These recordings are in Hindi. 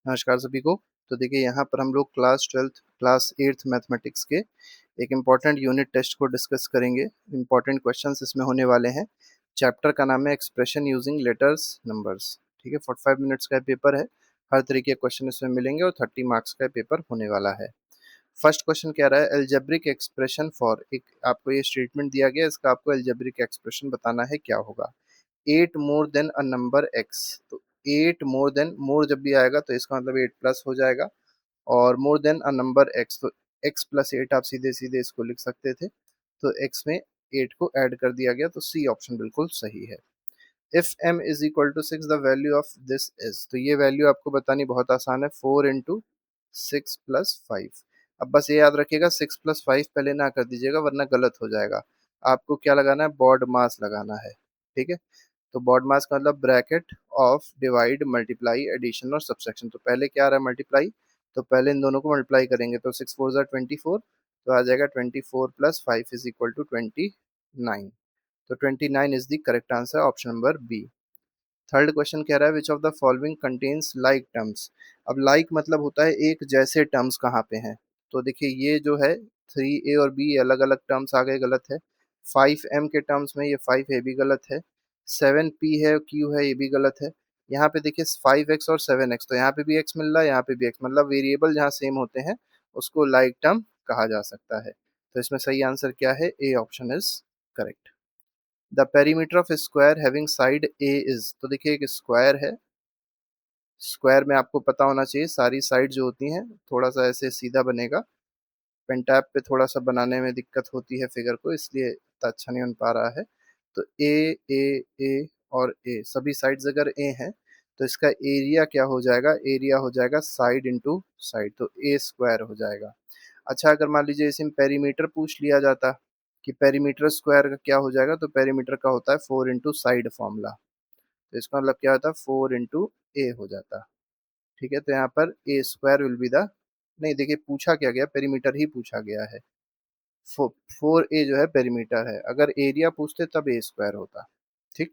नमस्कार सभी को। तो देखिए यहाँ पर हम लोग क्लास 8th मैथमेटिक्स के एक इम्पॉर्टेंट यूनिट टेस्ट को डिस्कस करेंगे। इम्पॉर्टेंट क्वेश्चंस इसमें होने वाले हैं। चैप्टर का नाम है एक्सप्रेशन यूजिंग लेटर्स नंबर्स। ठीक है, 45 मिनट्स का पेपर है। हर तरीके के क्वेश्चन इसमें मिलेंगे और 30 मार्क्स का पेपर होने वाला है। फर्स्ट क्वेश्चन कह रहा है एल्जेब्रिक एक्सप्रेशन फॉर, एक आपको ये स्टेटमेंट दिया गया, इसका आपको एल्जेब्रिक एक्सप्रेशन बताना है क्या होगा। 8 more than a number x। तो 8 मोर देन, मोर जब भी आएगा तो इसका मतलब 8 प्लस हो जाएगा, और more than a number x तो x प्लस 8 आप सीधे सीधे इसको लिख सकते थे, तो x में 8 को ऐड कर दिया गया, तो सी ऑप्शन बिल्कुल सही है। If m is equal to 6 the value of this is, तो ये वैल्यू आपको बतानी बहुत आसान है, 4 इंटू 6 + 5। अब बस ये याद रखिएगा 6 + 5 पहले ना कर दीजिएगा वरना गलत हो जाएगा। आपको क्या लगाना है, बॉड मास लगाना है। ठीक है, तो बॉड मास का मतलब bracket of divide multiply addition और सब्सट्रैक्शन। तो पहले क्या आ रहा है, मल्टीप्लाई, तो पहले इन दोनों को मल्टीप्लाई करेंगे, तो 6 4 ज़ा 24, तो आ जाएगा 24 + 5 इज इक्वल टू 29। तो 29 is the correct answer, option number B. Third question कह रहा है which of the following contains like terms. अब लाइक मतलब होता है एक जैसे टर्म्स कहाँ पे हैं। तो देखिए ये जो है 3a और b अलग अलग टर्म्स आ गए, गलत है। 5m के टर्म्स में ये 5a भी गलत है। 7p है, q है, ये भी गलत है। यहाँ पे देखिए 5x और 7x, तो यहाँ पे भी x मिल रहा है, यहाँ पे भी x, मतलब वेरिएबल जहाँ सेम होते हैं उसको लाइक टर्म कहा जा सकता है। तो इसमें सही आंसर क्या है, A option is correct. The perimeter of square having side A is, तो देखिए एक स्क्वायर है, स्क्वायर में आपको पता होना चाहिए सारी साइड जो होती हैं, थोड़ा सा ऐसे सीधा बनेगा। पेंटैप पे थोड़ा सा बनाने में दिक्कत होती है फिगर को, इसलिए इतना अच्छा नहीं बन पा रहा है। तो ए और ए सभी साइड्स अगर ए हैं तो इसका एरिया क्या हो जाएगा, एरिया हो जाएगा साइड इंटू साइड, तो ए स्क्वायर हो जाएगा। अच्छा, अगर मान लीजिए इसे पेरीमीटर पूछ लिया जाता कि पेरीमीटर स्क्वायर का क्या हो जाएगा, तो पेरीमीटर का होता है 4 इंटू साइड फॉर्मूला, तो इसका मतलब क्या होता है 4 इंटू ए हो जाता। ठीक है, तो यहाँ पर ए स्क्वायर विल बी द, नहीं देखिए पूछा क्या गया, पेरीमीटर ही पूछा गया है। 4a जो है पेरीमीटर है, अगर एरिया पूछते तब ए स्क्वायर होता। ठीक,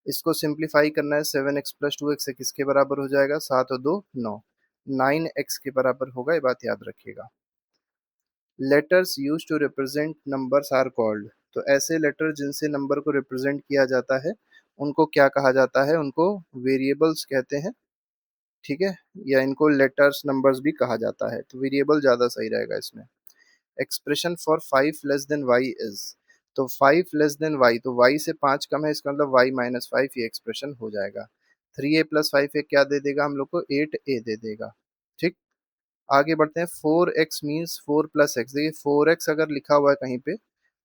इसको सिंप्लीफाई करना है, 7x + 2x किसके बराबर हो जाएगा, 7 और 2 9, 9x के बराबर होगा, ये बात याद रखिएगा। Letters use to represent numbers are called, तो ऐसे लेटर जिनसे नंबर को रिप्रेजेंट किया जाता है उनको क्या कहा जाता है, उनको वेरिएबल्स कहते हैं। ठीक है, या इनको लेटर्स नंबर्स भी कहा जाता है, तो वेरिएबल ज़्यादा सही रहेगा इसमें। Expression for 5 less than y is, तो 5 लेस देन y, तो y से 5 कम है, इसका मतलब y - 5 ये एक्सप्रेशन हो जाएगा। 3a + 5a क्या दे देगा हम लोग को, 8a दे देगा। ठीक, आगे बढ़ते हैं। 4x मीन्स 4 + x, देखिए 4x अगर लिखा हुआ है कहीं पे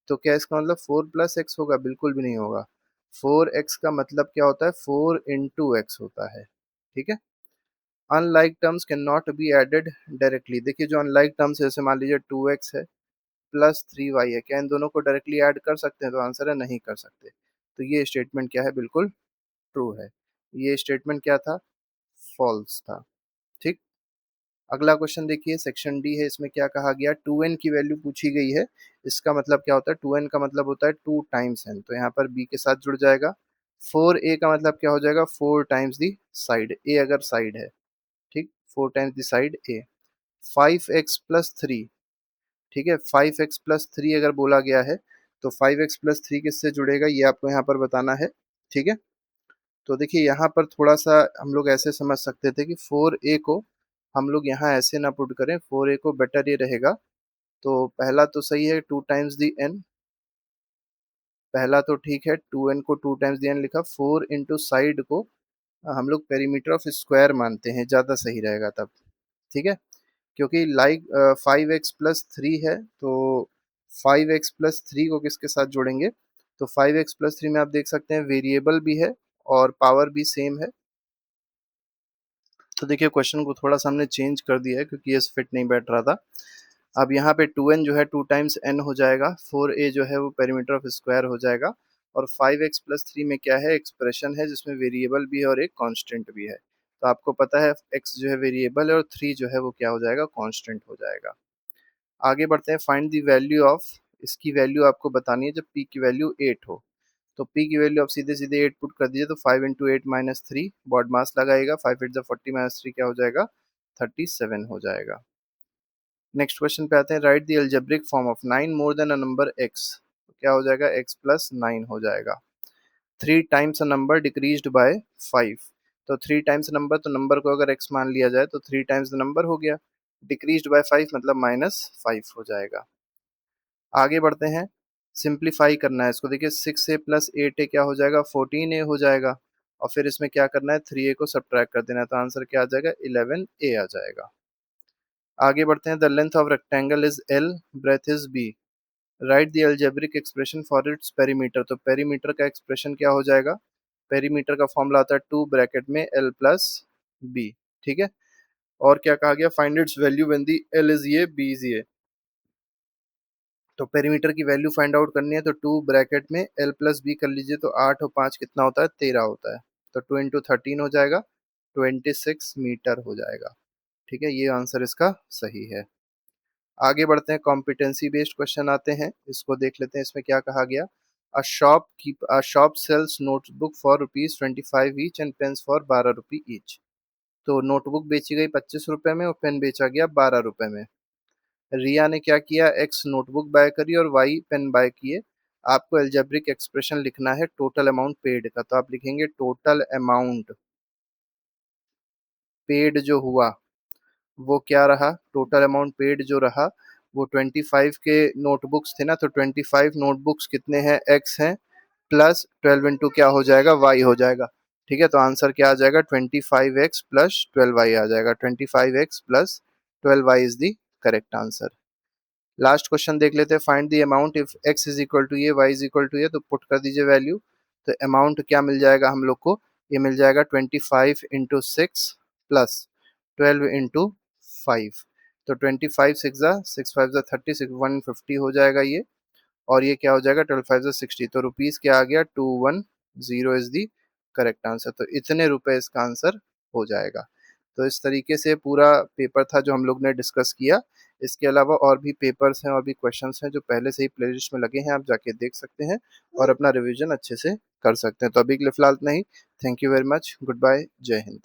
तो क्या इसका मतलब 4 + x होगा, बिल्कुल भी नहीं होगा। 4x का मतलब क्या होता है, 4 इंटू x होता है। ठीक है, unlike terms can not be added directly, देखिए जो अनलाइक टर्म्स है जैसे मान लीजिए 2x है प्लस 3y है, क्या इन दोनों को डायरेक्टली ऐड कर सकते हैं, तो आंसर है नहीं कर सकते। तो ये स्टेटमेंट क्या है, बिल्कुल ट्रू है। ये स्टेटमेंट क्या था, फॉल्स था। ठीक, अगला क्वेश्चन देखिए, सेक्शन डी है, इसमें क्या कहा गया, 2n की वैल्यू पूछी गई है। इसका मतलब क्या होता है, 2n का मतलब होता है 2 टाइम्स n, तो यहाँ पर b के साथ जुड़ जाएगा। 4a का मतलब क्या हो जाएगा, 4 टाइम्स दी साइड, a अगर साइड है। ठीक, 4 times the side a। 5x + 3, ठीक है, 5x + 3 अगर बोला गया है तो 5x + 3 किससे जुड़ेगा, ये आपको यहाँ पर बताना है। ठीक है, तो देखिए यहाँ पर थोड़ा सा हम लोग ऐसे समझ सकते थे कि 4a को हम लोग यहाँ ऐसे ना पुट करें, 4a को बेटर ये रहेगा। तो पहला तो सही है, 2 टाइम्स दी n, पहला तो ठीक है, 2n को 2 टाइम्स दी n लिखा। 4 इंटू साइड को हम लोग पेरीमीटर ऑफ स्क्वायर मानते हैं, ज़्यादा सही रहेगा तब। ठीक है, क्योंकि लाइक 5x + 3 है, तो 5x + 3 को किसके साथ जोड़ेंगे, तो 5x + 3 में आप देख सकते हैं वेरिएबल भी है और पावर भी सेम है। तो देखिए क्वेश्चन को थोड़ा सा हमने चेंज कर दिया है क्योंकि ये फिट नहीं बैठ रहा था। अब यहाँ पे 2n जो है 2 टाइम्स n हो जाएगा, 4a जो है वो पेरीमीटर ऑफ स्क्वायर हो जाएगा, और 5x + 3 में क्या है, एक्सप्रेशन है जिसमें वेरिएबल भी है और एक कांस्टेंट भी है। तो आपको पता है x जो है वेरिएबल है और 3 जो है वो क्या हो जाएगा, कांस्टेंट हो जाएगा। आगे बढ़ते हैं, फाइंड द वैल्यू ऑफ, इसकी वैल्यू आपको बतानी है जब p की वैल्यू 8 हो। तो p की वैल्यू आप सीधे सीधे 8 पुट कर दीजिए, तो 5 इंटू 8 माइनस 3 बॉड मास लगाएगा, 5 8 40 माइनस 3 क्या हो जाएगा, 37 हो जाएगा। नेक्स्ट क्वेश्चन पे आते हैं, right the algebraic form of 9 more than a number x, क्या हो जाएगा, x प्लस 9 हो जाएगा। 3 times a number decreased bye 5, तो 3 टाइम्स नंबर, तो नंबर को अगर x मान लिया जाए तो 3 टाइम्स द नंबर हो गया, डिक्रीज्ड बाय 5 मतलब माइनस 5 हो जाएगा। आगे बढ़ते हैं, सिंप्लीफाई करना है इसको, देखिए 6a प्लस 8a क्या हो जाएगा, 14a हो जाएगा, और फिर इसमें क्या करना है, 3a को सब्ट्रैक्ट कर देना है, तो आंसर क्या आ जाएगा, 11a आ जाएगा। आगे बढ़ते हैं, the length of rectangle is l, breadth is b, write the algebraic expression for its perimeter, तो पेरीमीटर का एक्सप्रेशन क्या हो जाएगा, पेरीमीटर का फॉर्मूला आता है 2 ब्रैकेट में l प्लस b, ठीक है। और क्या कहा गया, find its value when the l is ये, b इज ये, तो पेरीमीटर की वैल्यू फाइंड आउट करनी है, तो 2 ब्रैकेट में l प्लस बी कर लीजिए, तो 8 और 5 कितना होता है, 13 होता है, तो 2 इंटू 13 हो जाएगा, 26 मीटर हो जाएगा, ठीक है, ये आंसर इसका सही है। आगे बढ़ते हैं, कॉम्पिटेंसी बेस्ड क्वेश्चन आते हैं, इसको देख लेते हैं, इसमें क्या कहा गया, a shop sells notebook for ₹25 each and pens for ₹12 each, तो नोटबुक बेची गई 25 रुपए में और पेन बेचा गया 12 रुपए में। रिया ने क्या किया, एक्स नोटबुक बाय करी और वाई पेन बाय किए। आपको एल्जेब्रिक एक्सप्रेशन लिखना है टोटल अमाउंट पेड का, तो आप लिखेंगे टोटल अमाउंट पेड जो हुआ वो क्या रहा, टोटल अमाउंट पेड जो रहा वो 25 के नोटबुक्स थे ना, तो 25 नोटबुक्स कितने हैं, एक्स हैं, प्लस 12 इंटू क्या हो जाएगा, वाई हो जाएगा, ठीक है, तो आंसर क्या आ जाएगा, 25x प्लस 12y आ जाएगा, 25x plus 12y is the correct answer. Last question देख लेते हैं, find the amount if x is equal to ये, y इज इक्वल टू ये, तो पुट कर दीजिए वैल्यू, तो अमाउंट क्या मिल जाएगा हम लोग को, ये मिल जाएगा 25 इंटू 6 प्लस 12 इंटू 5, तो 25 6 5 36 150 हो जाएगा ये, और ये क्या हो जाएगा, 12 5 60, तो रुपीज क्या आ गया, 210 इज दी करेक्ट आंसर, तो इतने रुपए इसका आंसर हो जाएगा। तो इस तरीके से पूरा पेपर था जो हम लोग ने डिस्कस किया। इसके अलावा और भी पेपर्स हैं और भी क्वेश्चंस हैं जो पहले से ही प्लेलिस्ट में लगे हैं, आप जाके देख सकते हैं और अपना रिवीजन अच्छे से कर सकते हैं। तो अभी के लिए फिलहाल नहीं, thank you very much, good bye, जय हिंद।